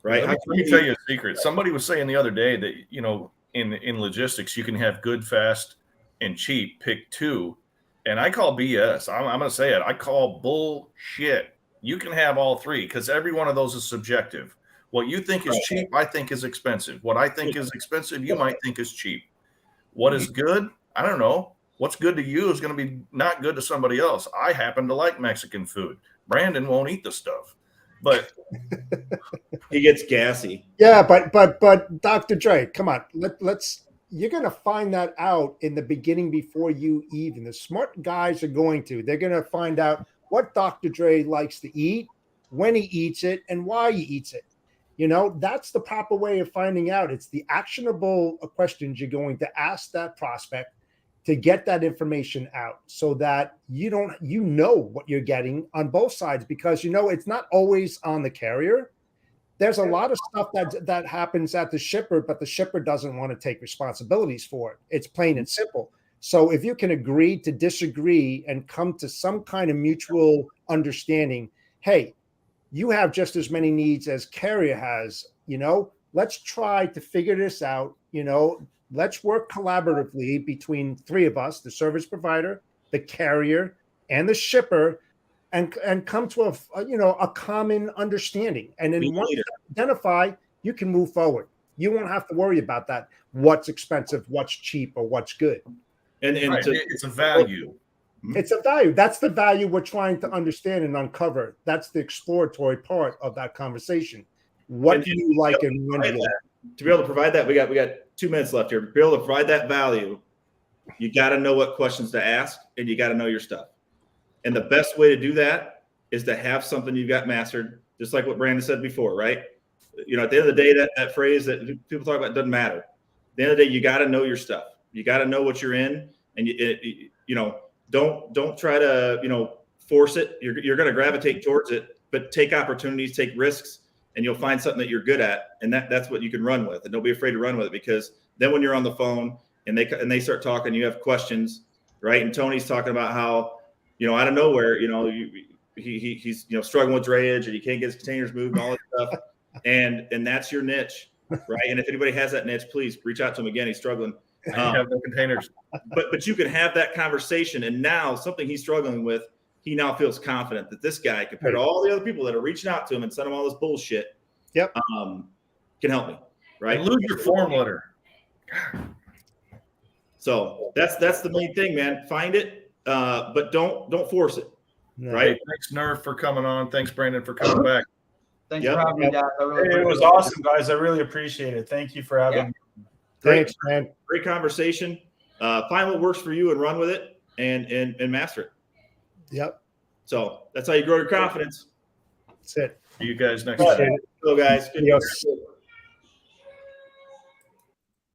right? Let me tell you a secret. Somebody was saying the other day that, you know, in logistics, you can have good, fast, and cheap. Pick two. And I call BS. I'm going to say it. I call bullshit. You can have all three because every one of those is subjective. What you think is cheap, I think is expensive. What I think is expensive, you might think is cheap. What is good? I don't know. What's good to you is going to be not good to somebody else. I happen to like Mexican food. Brandon won't eat the stuff, but he gets gassy. Yeah, but Dr. Dre, come on. Let's you're going to find that out in the beginning before you even. The smart guys are going to. They're going to find out what Dr. Dre likes to eat, when he eats it, and why he eats it. You know, that's the proper way of finding out. It's the actionable questions you're going to ask that prospect to get that information out so that you know what you're getting on both sides, because, you know, it's not always on the carrier. There's a lot of stuff that happens at the shipper, but the shipper doesn't want to take responsibilities for it. It's plain and simple. So if you can agree to disagree and come to some kind of mutual understanding, hey, you have just as many needs as carrier has, you know, let's try to figure this out. You know, let's work collaboratively between three of us, the service provider, the carrier, and the shipper, and come to a common understanding. And then once you identify, you can move forward. You won't have to worry about that. What's expensive, what's cheap, or what's good. And it's a value. It's a value. That's the value we're trying to understand and uncover. That's the exploratory part of that conversation. What do you like and when do you like? To be able to provide that, we got 2 minutes left here. To be able to provide that value, you got to know what questions to ask and you got to know your stuff. And the best way to do that is to have something you've got mastered, just like what Brandon said before, right? You know, at the end of the day, that phrase that people talk about doesn't matter. At the end of the day, you got to know your stuff. You got to know what you're in, and you know, don't try to, you know, force it. You're going to gravitate towards it, but take opportunities, take risks, and you'll find something that you're good at, and that's what you can run with. And don't be afraid to run with it, because then when you're on the phone and they start talking, you have questions, right? And Tony's talking about how, you know, out of nowhere, you know, he's you know, struggling with drayage and he can't get his containers moved and all that stuff, and that's your niche, right? And if anybody has that niche, please reach out to him. Again, he's struggling. Have no containers, but you can have that conversation, and now something he's struggling with, he now feels confident that this guy, compared to all the other people that are reaching out to him and sending him all this bullshit, can help me, right? And lose your form letter. So that's the main thing, man. Find it, but don't force it, right? Hey, thanks, Nurf, for coming on. Thanks, Brandon, for coming back. Thanks for having me, guys. It was awesome, guys. I really appreciate it. Thank you for having me. Thanks, man. Great conversation. Find what works for you and run with it, and master it. Yep. So that's how you grow your confidence. That's it. See you guys next Appreciate time. it. Hello, guys. Good Adios.